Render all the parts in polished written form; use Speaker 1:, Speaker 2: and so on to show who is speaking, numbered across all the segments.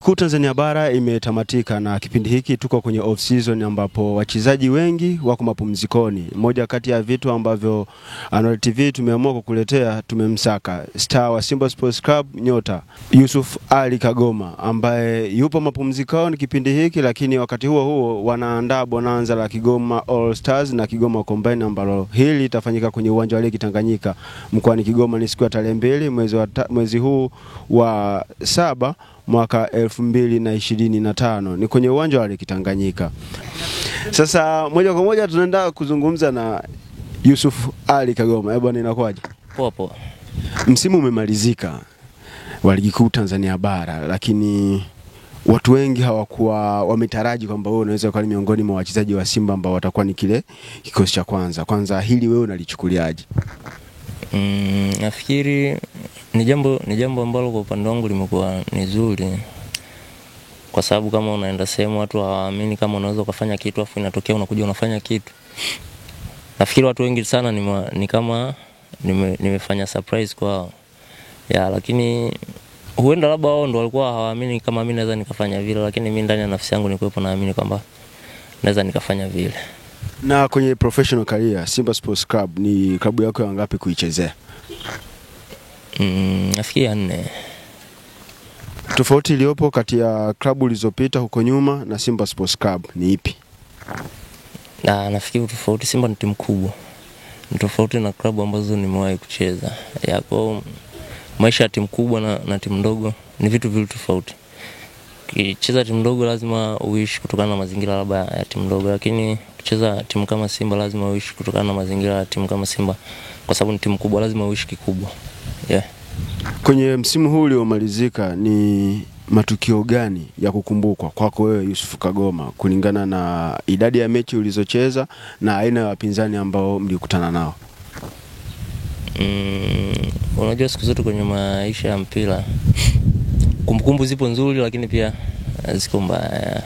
Speaker 1: Tanzania bara imetamatika na kipindi hiki tuko kwenye off season ambapo wachezaji wengi wako mapumzikoni. Moja kati ya vitu ambavyo Anuel TV tumeamua kukuletea, tumemsaka star wa Simba Sports Club nyota Yusuf Ali Kagoma ambaye yupo mapumzikoni kipindi hiki, lakini wakati huo wanaandaa bonanza la Kigoma All Stars na Kigoma Combine ambalo hili litafanyika kwenye uwanja wa Lake Tanganyika mkoani Kigoma ni siku ya tarehe 2 mwezi huu wa 7 mwaka 2025 ni kwenye uwanja wa Lake Tanganyika. Sasa moja kwa moja tunaenda kuzungumza na Yusuf Ali Kagoma. Bwana, inakuaje?
Speaker 2: Poa poa.
Speaker 1: Msimu umemalizika wa ligi kuu Tanzania bara, lakini watu wengi hawakuwa wametaraji kwamba wewe unaweza kuwa miongoni mwa wachezaji wa Simba ambao watakuwa ni kile kikosi cha kwanza. Kwanza hili wewe unalichukuliaje?
Speaker 2: Nafikiri ni jambo ambalo kwa upande wangu limekuwa ni zuri. Kwa sababu kama unaenda sehemu watu hawaamini kama unaweza kufanya kitu afu inatokea unakuja unafanya kitu. Nafikiri watu wengi sana ni kama nimefanya surprise kwao. Lakini huenda labda wao ndo walikuwa hawaamini kama mimi naweza nikafanya vile, lakini mimi ndani ya nafsi yangu nilikuwa naamini kwamba naweza nikafanya vile.
Speaker 1: Na kwenye professional career, Simba Sports Club ni klabu yako ya ngapi kuichezea?
Speaker 2: Nafikiri 4.
Speaker 1: Tofauti iliyopo kati ya klabu ulizopita huko nyuma na Simba Sports Club ni ipi?
Speaker 2: Nafikiri tofauti, Simba ni timu kubwa. Ni tofauti na klabu ambazo nimewahi kucheza. Kwa maisha ya timu kubwa na timu ndogo ni vitu vile tofauti. Ukicheza timu ndogo lazima uishi kutokana na mazingira labda ya timu ndogo, lakini kucheza timu kama Simba lazima uishi kutokana na mazingira ya timu kama Simba, kwa sababu ni timu kubwa lazima uishi kikubwa.
Speaker 1: Kwenye msimu huu uliomalizika ni matukio gani ya kukumbukwa kwako wewe Yusuf Kagoma kulingana na idadi ya mechi ulizocheza na aina ya wapinzani ambao mlikutana nao?
Speaker 2: Unajua siku zote kwenye maisha ya mpira kumbukumbu zipo nzuri lakini pia ziko mbaya.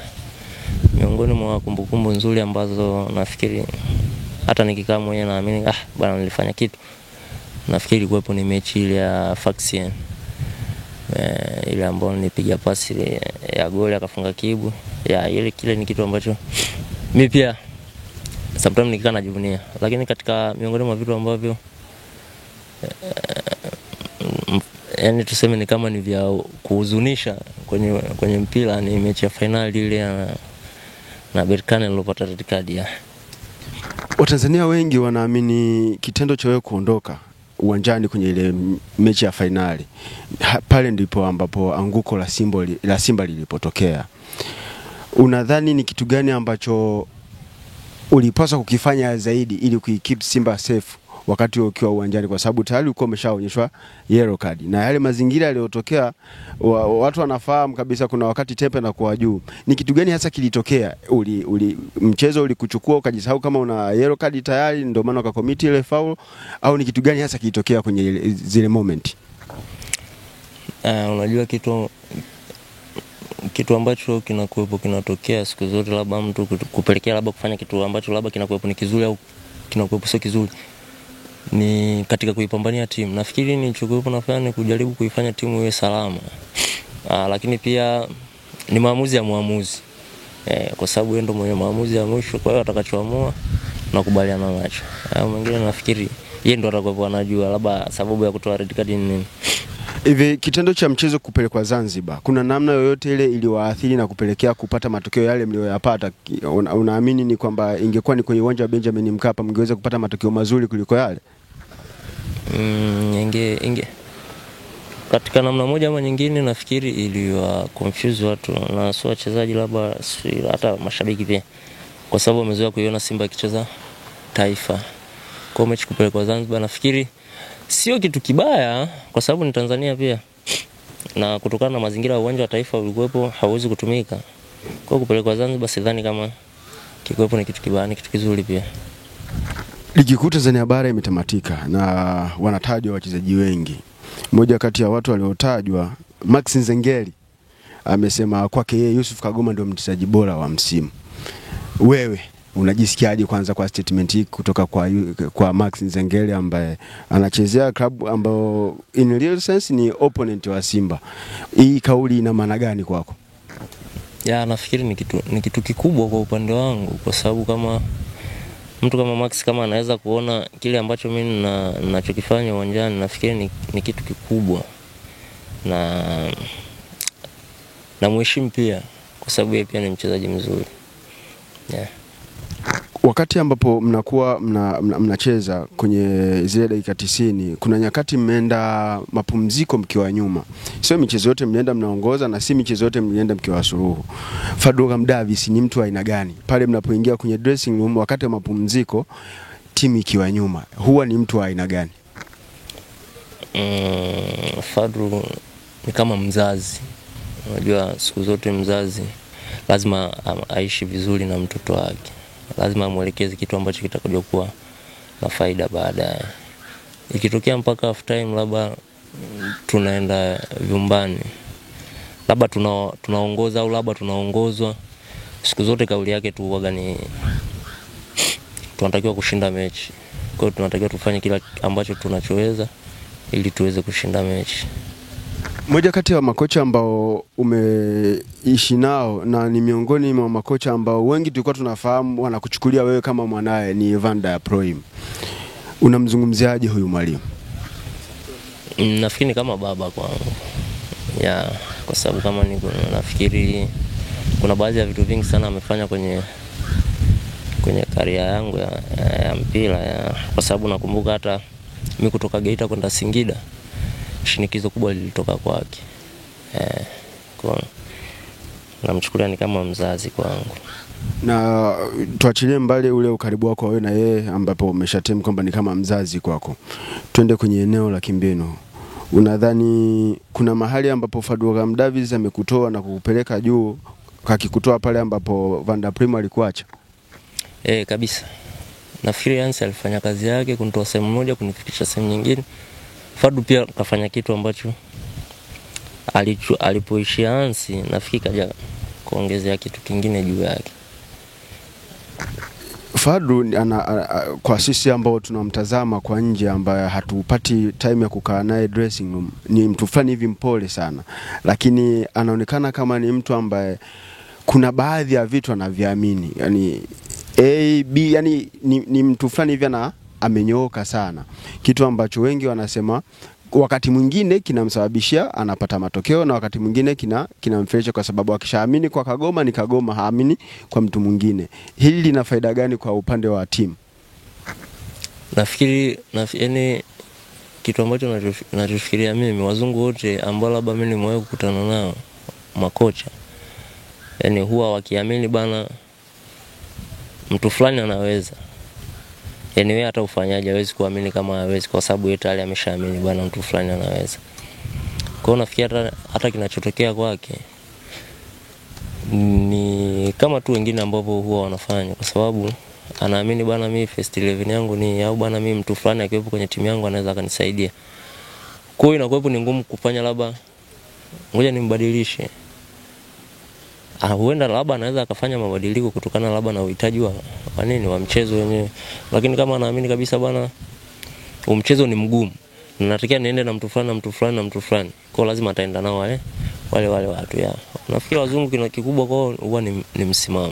Speaker 2: Miongoni mwa kumbukumbu nzuri ambazo nafikiri hata nikikaa mwenyewe naamini bwana nilifanya kitu, nafikiri kuwepo ni mechi ile ya Faxien, ile ambayo nilipiga pasi ya goli akafunga Kibu. Kile ni kitu ambacho mimi pia sometimes nikikaa najivunia. Lakini katika miongoni mwa vitu ambavyo tuseme ni kama ni vya kuhuzunisha kwenye mpira ni mechi ya finali ile na Berkane aliyopata red card.
Speaker 1: Watanzania wengi wanaamini kitendo cha wewe kuondoka uwanjani kwenye ile mechi ya finali pale ndipo ambapo anguko la Simba lilipotokea. Unadhani ni kitu gani ambacho ulipaswa kukifanya zaidi ili kuikeep Simba safe wakati ukiwa uwanjani, kwa sababu tayari ulikuwa umeshaonyeshwa yellow card na yale mazingira yaliyotokea watu wanafahamu kabisa kuna wakati tempe na kwa juu. Ni kitu gani hasa kilitokea? Mchezo ulikuchukua ukajisahau kama una yellow card tayari ndio maana ukacommit ile foul, au ni kitu gani hasa kilitokea kwenye zile moment?
Speaker 2: Unajua kitu ambacho kinatokea siku zote labda mtu kupelekea labda kufanya kitu ambacho labda kinakuwepo ni kizuri au kinakuwepo sio kizuri, ni katika kuipambania timu. Nafikiri nilichokuwepo nafanya ni kujaribu kuifanya timu iwe salama. Lakini pia ni maamuzi ya muamuzi. Kwa sababu yeye ndo mwenye maamuzi ya mwisho, kwa hiyo atakachoamua nakubaliana nacho. Mwingine nafikiri yeye ndo atakuwa anajua labda sababu ya kutoa red card ni nini.
Speaker 1: Hivi kitendo cha mchezo kupelekwa Zanzibar, kuna namna yoyote ile iliwaathiri na kupelekea kupata matokeo yale mlioyapata? Unaamini ni kwamba ingekuwa ni kwenye uwanja wa Benjamin Mkapa mngeweza kupata matokeo mazuri kuliko yale?
Speaker 2: Katika namna moja ama nyingine nafikiri iliwa confuse watu na sio wachezaji labda hata mashabiki pia, kwa sababu wamezoea kuiona Simba ikicheza taifa. Kwa mechi kupelekwa Zanzibar nafikiri sio kitu kibaya kwa sababu ni Tanzania pia, na kutokana na mazingira ya uwanja wa taifa ulikuwepo hauwezi kutumika. Kwa kupelekwa Zanzibar sidhani kama kikuwepo ni kitu kibaya, ni kitu kizuri pia.
Speaker 1: Ligi kuu Tanzania bara imetamatika na wanatajwa wachezaji wengi. Mmoja kati ya watu waliotajwa, Max Nzengeli, amesema kwake yeye Yusuf Kagoma ndio mchezaji bora wa msimu. Wewe unajisikiaje kwanza kwa statement hii kutoka kwa Max Nzengeli ambaye anachezea klabu ambayo in real sense ni opponent wa Simba? Hii kauli ina maana gani kwako?
Speaker 2: Ya, nafikiri ni kitu kikubwa kwa upande wangu, kwa sababu kama mtu kama Max kama anaweza kuona kile ambacho mimi ninachokifanya uwanjani, nafikiri ni kitu kikubwa, na mheshimu pia kwa sababu yeye pia ni mchezaji mzuri. Yeah.
Speaker 1: Wakati ambapo mnakuwa mnacheza kwenye zile dakika 90, kuna nyakati mmeenda mapumziko mkiwa nyuma. Sio michezo yote mlienda mnaongoza, na si michezo yote mlienda mkiwa suluhu. Fadlugham Davis ni mtu wa aina gani? Pale mnapoingia kwenye dressing room wakati wa mapumziko, timu ikiwa nyuma, huwa ni mtu wa aina gani?
Speaker 2: Fadlu ni kama mzazi. Unajua siku zote mzazi lazima aishi vizuri na mtoto wake. Lazima amwelekeze kitu ambacho kitakuja kuwa na faida baadaye. Ikitokea mpaka half time labda tunaenda vyumbani, labda tunaongoza au labda tunaongozwa, siku zote kauli yake tu huwa ni tunatakiwa kushinda mechi. Kwa hiyo tunatakiwa tufanye kila ambacho tunachoweza ili tuweze kushinda mechi.
Speaker 1: Moja kati ya makocha ambao umeishi nao na ni miongoni mwa makocha ambao wengi tulikuwa tunafahamu wanakuchukulia wewe kama mwanae ni Van der Ploeg. Unamzungumziaje huyu mwalimu?
Speaker 2: Nafikiri kama baba kwangu. Ya, kwa sababu kama nafikiri kuna baadhi ya vitu vingi sana amefanya kwenye career yangu ya mpira, kwa sababu nakumbuka hata mimi kutoka Geita kwenda Singida, shinikizo kubwa lilitoka kwake. Kwa namchukulia ni kama mzazi kwangu.
Speaker 1: Na tuachilie mbali ule ukaribu wako wewe na yeye ambapo umeshatem kwamba ni kama mzazi kwako, twende kwenye eneo la kimbinu. Unadhani kuna mahali ambapo Fadlugham Davis amekutoa na kukupeleka juu, kakikutoa pale ambapo Van der Ploeg alikuacha?
Speaker 2: Kabisa. Nafikiri Yansi alifanya kazi yake kunitoa sehemu moja kunifikisha sehemu nyingine. Fadlu pia kafanya kitu ambacho alipoishia Yansi, nafikiri kaja kuongezea kitu kingine juu yake.
Speaker 1: Fadlu kwa sisi ambao tunamtazama kwa nje, ambaye hatupati time ya kukaa naye dressing room, ni mtu fulani hivi mpole sana, lakini anaonekana kama ni mtu ambaye kuna baadhi ya vitu anaviamini, yani A, B, yani ni mtu fulani hivi amenyooka sana, kitu ambacho wengi wanasema wakati mwingine kinamsababishia anapata matokeo, na wakati mwingine kinamfelisha, kwa sababu akishaamini kwa Kagoma ni Kagoma, haamini kwa mtu mwingine. Hili lina faida gani kwa upande wa timu?
Speaker 2: Nafikiri yani kitu ambacho nachofikiria mimi, wazungu wote ambao labda mimi nimewahi kukutana nao, makocha, yani huwa wakiamini bana mtu fulani anaweza, yani wewe hata ufanyaje hawezi kuamini kama hawezi, kwa sababu yeye tayari ameshaamini bwana mtu fulani anaweza. Kwa hiyo nafikiri hata kinachotokea kwake ni kama tu wengine ambao huwa wanafanya, kwa sababu anaamini bwana mimi first 11 yangu ni, au bwana mimi mtu fulani akiwepo kwenye timu yangu anaweza akanisaidia. Kwa hiyo inakuwa ni ngumu kufanya labda ngoja nimbadilishe. Huenda labda anaweza akafanya mabadiliko kutokana labda na uhitaji wa mchezo wenyewe, lakini kama anaamini kabisa bwana mchezo ni mgumu, natakiwa niende na mtu fulani na mtu fulani na mtu fulani, kwa lazima ataenda nao wale watu. Nafikiri wazungu kikubwa kwao huwa ni msimamo.